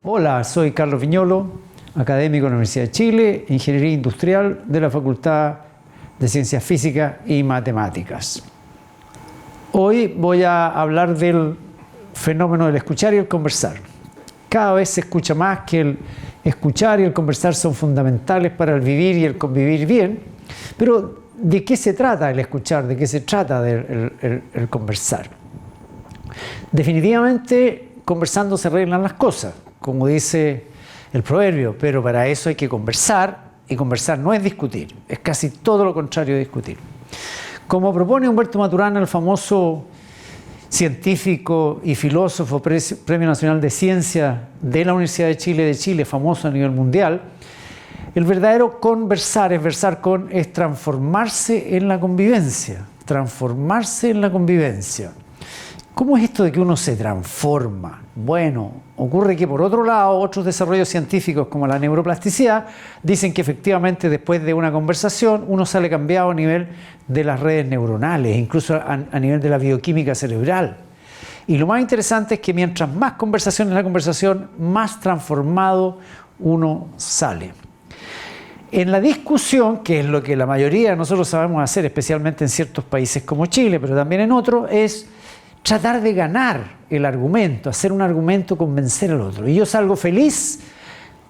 Hola, soy Carlos Viñolo, académico de la Universidad de Chile, Ingeniería Industrial de la Facultad de Ciencias Físicas y Matemáticas. Hoy voy a hablar del fenómeno del escuchar y el conversar. Cada vez se escucha más que el escuchar y el conversar son fundamentales para el vivir y el convivir bien, pero ¿de qué se trata el escuchar? ¿De qué se trata el conversar? Definitivamente, conversando se arreglan las cosas, como dice el proverbio, pero para eso hay que conversar, y conversar no es discutir, es casi todo lo contrario de discutir. Como propone Humberto Maturana, el famoso científico y filósofo Premio Nacional de Ciencia de la Universidad de Chile, famoso a nivel mundial, el verdadero conversar, es transformarse en la convivencia, ¿Cómo es esto de que uno se transforma? Bueno, ocurre que por otro lado, otros desarrollos científicos como la neuroplasticidad dicen que efectivamente después de una conversación uno sale cambiado a nivel de las redes neuronales, incluso a nivel de la bioquímica cerebral. Y lo más interesante es que mientras más conversación es la conversación, más transformado uno sale. En la discusión, que es lo que la mayoría de nosotros sabemos hacer, especialmente en ciertos países como Chile, pero también en otros, es tratar de ganar el argumento, hacer un argumento, convencer al otro. Y yo salgo feliz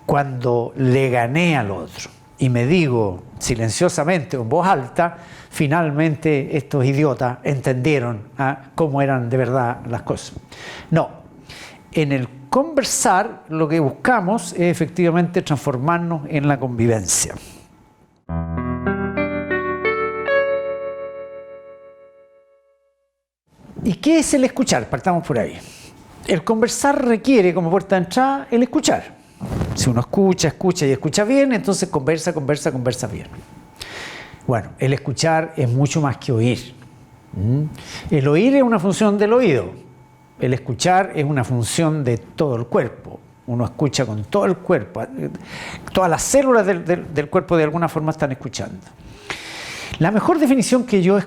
cuando le gané al otro. Y me digo silenciosamente o en voz alta, finalmente estos idiotas entendieron cómo eran de verdad las cosas. No, en el conversar lo que buscamos es efectivamente transformarnos en la convivencia. ¿Y qué es el escuchar? Partamos por ahí. El conversar requiere como puerta de entrada el escuchar. Si uno escucha y escucha bien, entonces conversa bien. Bueno, el escuchar es mucho más que oír. El oír es una función del oído. El escuchar es una función de todo el cuerpo. Uno escucha con todo el cuerpo. Todas las células del cuerpo de alguna forma están escuchando. La mejor definición que yo he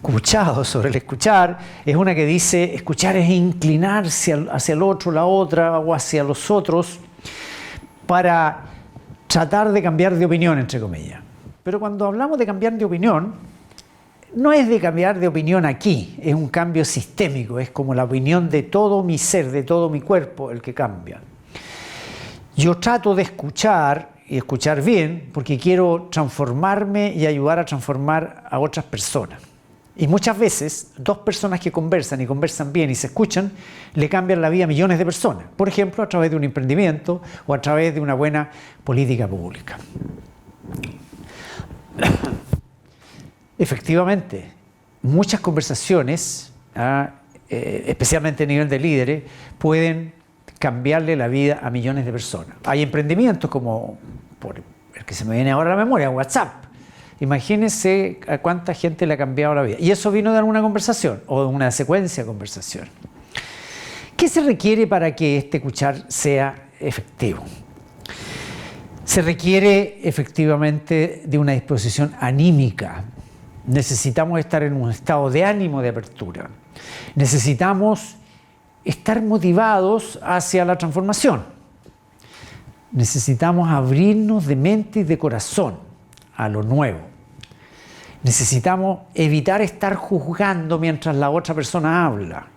escuchado sobre el escuchar es una que dice: escuchar es inclinarse hacia el otro, la otra o hacia los otros para tratar de cambiar de opinión, entre comillas. Pero cuando hablamos de cambiar de opinión, no es de cambiar de opinión aquí, es un cambio sistémico, es como la opinión de todo mi ser, de todo mi cuerpo el que cambia. Yo trato de escuchar y escuchar bien porque quiero transformarme y ayudar a transformar a otras personas. Y muchas veces, dos personas que conversan y conversan bien y se escuchan, le cambian la vida a millones de personas. Por ejemplo, a través de un emprendimiento o a través de una buena política pública. Efectivamente, muchas conversaciones, especialmente a nivel de líderes, pueden cambiarle la vida a millones de personas. Hay emprendimientos como, por el que se me viene ahora a la memoria, WhatsApp. Imagínense a cuánta gente le ha cambiado la vida. Y eso vino de alguna conversación o de una secuencia de conversación. ¿Qué se requiere para que este escuchar sea efectivo? Se requiere efectivamente de una disposición anímica. Necesitamos estar en un estado de ánimo de apertura. Necesitamos estar motivados hacia la transformación. Necesitamos abrirnos de mente y de corazón a lo nuevo. Necesitamos evitar estar juzgando mientras la otra persona habla.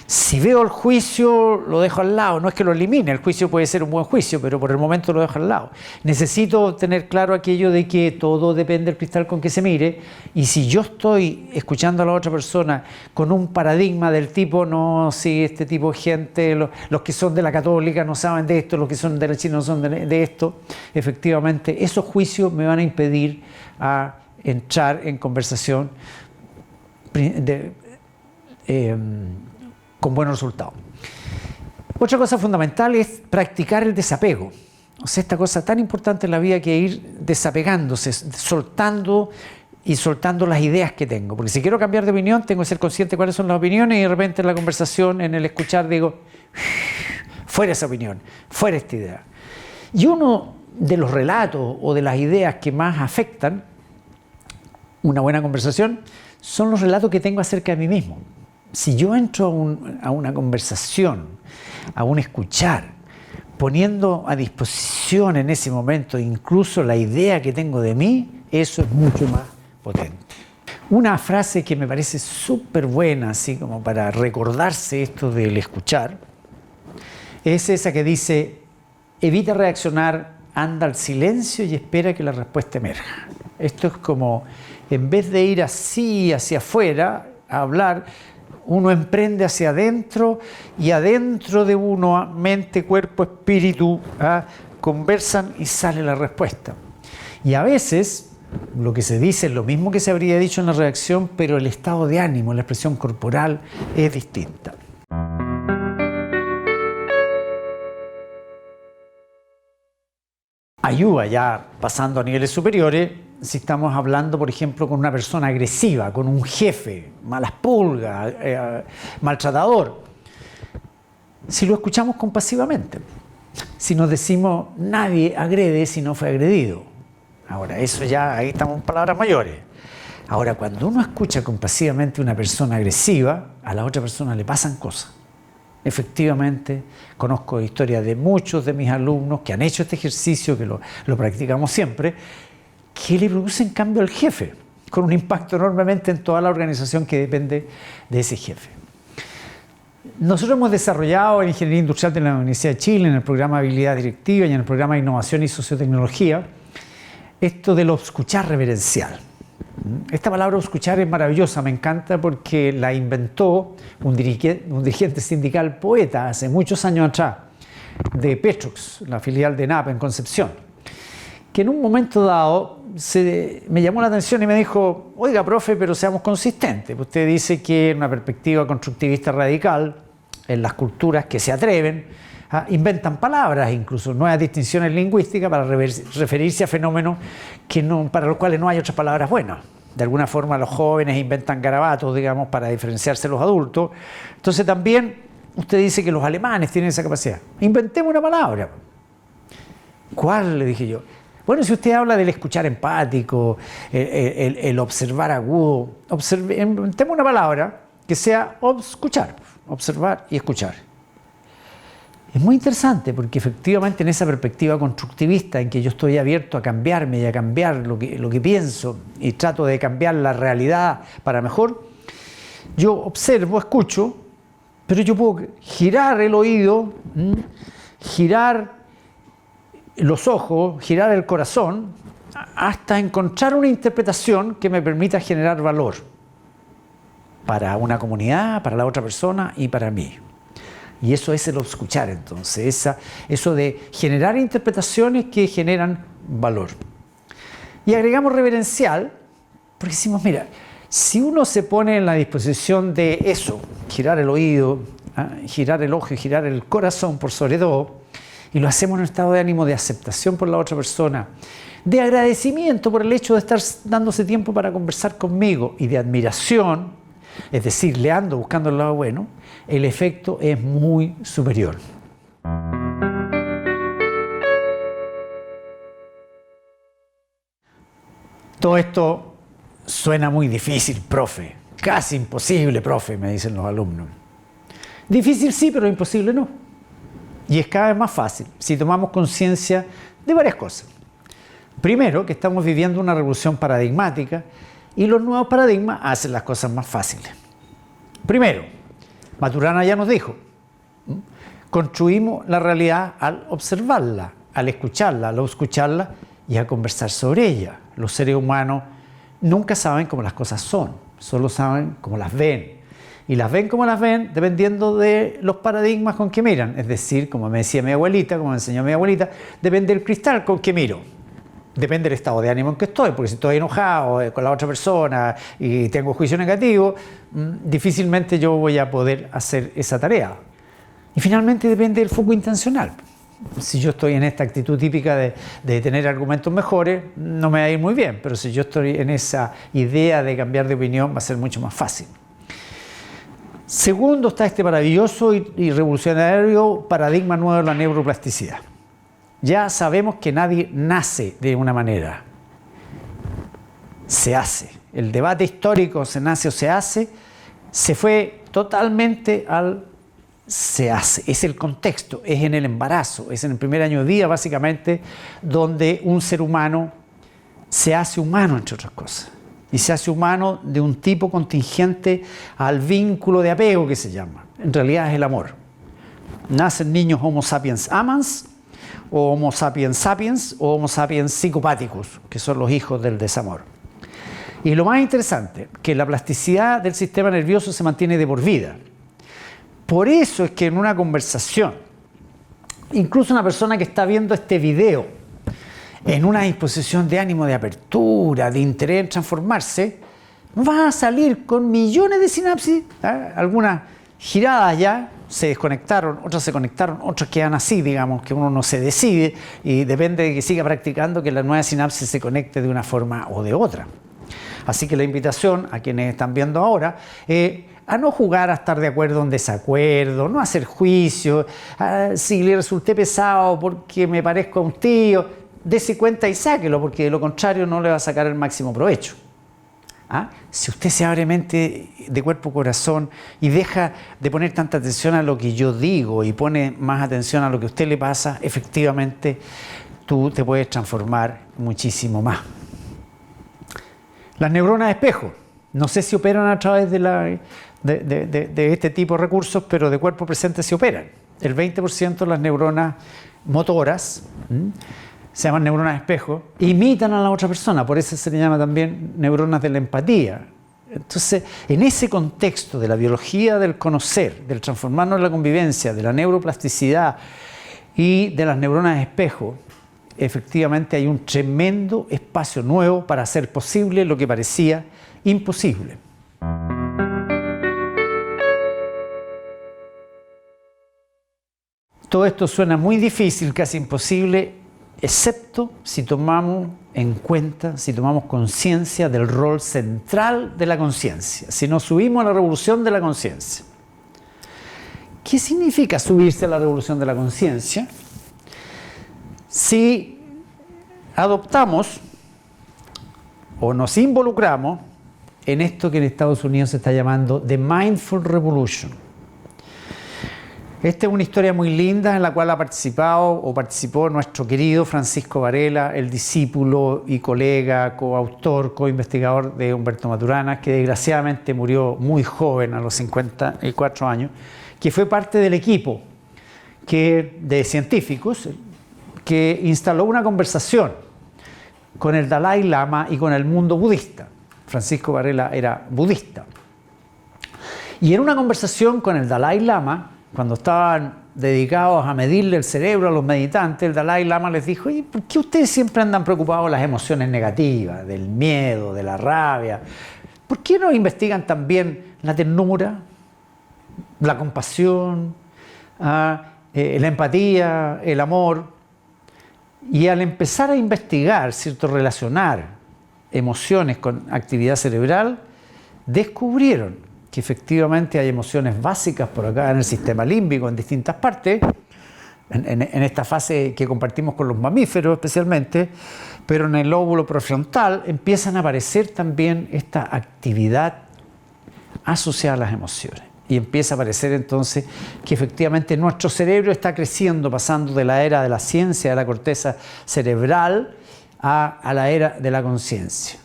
Si veo el juicio, lo dejo al lado. No es que lo elimine, el juicio puede ser un buen juicio, pero por el momento lo dejo al lado. Necesito tener claro aquello de que todo depende del cristal con que se mire, y si yo estoy escuchando a la otra persona con un paradigma del tipo, no, si este tipo de gente, los que son de la católica no saben de esto, los que son de la China no son de esto, efectivamente esos juicios me van a impedir a entrar en conversación con buenos resultados. Otra cosa fundamental es practicar el desapego. O sea, esta cosa tan importante en la vida que ir desapegándose, soltando las ideas que tengo. Porque si quiero cambiar de opinión, tengo que ser consciente de cuáles son las opiniones, y de repente en la conversación, en el escuchar, digo, fuera esa opinión, fuera esta idea. Y uno de los relatos o de las ideas que más afectan una buena conversación son los relatos que tengo acerca de mí mismo. Si yo entro a una conversación, a un escuchar, poniendo a disposición en ese momento incluso la idea que tengo de mí, eso es mucho más potente. Una frase que me parece súper buena, así como para recordarse esto del escuchar, es esa que dice: evita reaccionar, anda al silencio y espera que la respuesta emerja. Esto es como, en vez de ir así hacia afuera a hablar, uno emprende hacia adentro y adentro de uno, mente, cuerpo, espíritu, conversan y sale la respuesta. Y a veces lo que se dice es lo mismo que se habría dicho en la reacción, pero el estado de ánimo, la expresión corporal es distinta. Ayuda, ya pasando a niveles superiores, si estamos hablando, por ejemplo, con una persona agresiva, con un jefe, malas pulgas, maltratador, si lo escuchamos compasivamente, si nos decimos nadie agrede si no fue agredido. Ahora, eso ya, ahí estamos en palabras mayores. Ahora, cuando uno escucha compasivamente a una persona agresiva, a la otra persona le pasan cosas. Efectivamente, conozco historias de muchos de mis alumnos que han hecho este ejercicio, que lo practicamos siempre, que le producen cambio al jefe, con un impacto enormemente en toda la organización que depende de ese jefe. Nosotros hemos desarrollado en Ingeniería Industrial de la Universidad de Chile, en el programa de Habilidad Directiva y en el programa de Innovación y Sociotecnología, esto de lo escuchar reverencial. Esta palabra escuchar es maravillosa, me encanta porque la inventó un dirigente sindical poeta hace muchos años atrás, de Petrox, la filial de NAP en Concepción, que en un momento dado me llamó la atención y me dijo: oiga, profe, pero seamos consistentes. Usted dice que en una perspectiva constructivista radical, en las culturas que se atreven, inventan palabras, incluso nuevas distinciones lingüísticas para referirse a fenómenos para los cuales no hay otras palabras buenas. De alguna forma los jóvenes inventan garabatos, digamos, para diferenciarse de los adultos. Entonces también usted dice que los alemanes tienen esa capacidad. Inventemos una palabra. ¿Cuál? Le dije yo. Bueno, si usted habla del escuchar empático, el observar agudo, inventemos una palabra que sea escuchar, observar y escuchar. Es muy interesante porque efectivamente en esa perspectiva constructivista en que yo estoy abierto a cambiarme y a cambiar lo que pienso y trato de cambiar la realidad para mejor, yo observo, escucho, pero yo puedo girar el oído, girar los ojos, girar el corazón, hasta encontrar una interpretación que me permita generar valor para una comunidad, para la otra persona y para mí. Y eso es el escuchar, entonces, eso de generar interpretaciones que generan valor. Y agregamos reverencial, porque decimos, mira, si uno se pone en la disposición de eso, girar el oído, girar el ojo y girar el corazón por sobre todo, y lo hacemos en un estado de ánimo de aceptación por la otra persona, de agradecimiento por el hecho de estar dándose tiempo para conversar conmigo y de admiración, es decir, le ando buscando el lado bueno, el efecto es muy superior. Todo esto suena muy difícil, profe. Casi imposible, profe, me dicen los alumnos. Difícil sí, pero imposible no. Y es cada vez más fácil si tomamos conciencia de varias cosas. Primero, que estamos viviendo una revolución paradigmática y los nuevos paradigmas hacen las cosas más fáciles. Primero, Maturana ya nos dijo, construimos la realidad al observarla, al escucharla, y a conversar sobre ella. Los seres humanos nunca saben cómo las cosas son, solo saben cómo las ven. Y las ven como las ven dependiendo de los paradigmas con que miran. Es decir, como me decía mi abuelita, como me enseñó mi abuelita, depende del cristal con que miro. Depende del estado de ánimo en que estoy, porque si estoy enojado con la otra persona y tengo juicio negativo, difícilmente yo voy a poder hacer esa tarea. Y finalmente depende del foco intencional. Si yo estoy en esta actitud típica de tener argumentos mejores, no me va a ir muy bien, pero si yo estoy en esa idea de cambiar de opinión, va a ser mucho más fácil. Segundo, está este maravilloso y revolucionario paradigma nuevo de la neuroplasticidad. ya sabemos que nadie nace de una manera, se hace. El debate histórico, se nace o se hace, se fue totalmente al se hace. Es el contexto, es en el embarazo, es en el primer año de vida básicamente, donde un ser humano se hace humano, entre otras cosas. Y se hace humano de un tipo contingente al vínculo de apego que se llama. En realidad es el amor. Nacen niños Homo sapiens amans, o Homo sapiens sapiens, o Homo sapiens psychopathicus, que son los hijos del desamor. Y lo más interesante, que la plasticidad del sistema nervioso se mantiene de por vida. Por eso es que en una conversación, incluso una persona que está viendo este video, en una disposición de ánimo de apertura, de interés en transformarse, va a salir con millones de sinapsis, algunas giradas ya, se desconectaron, otras se conectaron, otras quedan así, digamos, que uno no se decide y depende de que siga practicando que la nueva sinapsis se conecte de una forma o de otra. Así que la invitación a quienes están viendo ahora a no jugar a estar de acuerdo o en desacuerdo, no hacer juicio, si le resulté pesado porque me parezco a un tío, dése cuenta y sáquelo, porque de lo contrario no le va a sacar el máximo provecho. Si usted se abre mente de cuerpo, corazón y deja de poner tanta atención a lo que yo digo y pone más atención a lo que a usted le pasa, efectivamente tú te puedes transformar muchísimo más. Las neuronas de espejo, no sé si operan a través de este tipo de recursos, pero de cuerpo presente se operan. El 20% de las neuronas motoras, se llaman neuronas de espejo, imitan a la otra persona, por eso se le llama también neuronas de la empatía. Entonces, en ese contexto de la biología del conocer, del transformarnos en la convivencia, de la neuroplasticidad y de las neuronas de espejo, efectivamente hay un tremendo espacio nuevo para hacer posible lo que parecía imposible. Todo esto suena muy difícil, casi imposible, excepto si tomamos en cuenta, si tomamos conciencia del rol central de la conciencia, si nos subimos a la revolución de la conciencia. ¿Qué significa subirse a la revolución de la conciencia? Si adoptamos o nos involucramos en esto que en Estados Unidos se está llamando The Mindful Revolution. Esta es una historia muy linda en la cual ha participado o participó nuestro querido Francisco Varela, el discípulo y colega, coautor, coinvestigador de Humberto Maturana, que desgraciadamente murió muy joven, a los 54 años, que fue parte del equipo de científicos que instaló una conversación con el Dalai Lama y con el mundo budista. Francisco Varela era budista. Y en una conversación con el Dalai Lama, cuando estaban dedicados a medirle el cerebro a los meditantes, el Dalai Lama les dijo: oye, ¿por qué ustedes siempre andan preocupados de las emociones negativas, del miedo, de la rabia? ¿Por qué no investigan también la ternura, la compasión, la empatía, el amor? Y al empezar a investigar, ¿cierto?, relacionar emociones con actividad cerebral, descubrieron que efectivamente hay emociones básicas por acá en el sistema límbico, en distintas partes, en esta fase que compartimos con los mamíferos especialmente, pero en el lóbulo prefrontal empiezan a aparecer también esta actividad asociada a las emociones. Y empieza a aparecer entonces que efectivamente nuestro cerebro está creciendo, pasando de la era de la ciencia, de la corteza cerebral, a la era de la conciencia.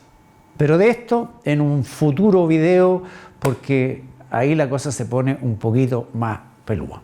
Pero de esto en un futuro video, porque ahí la cosa se pone un poquito más pelúa.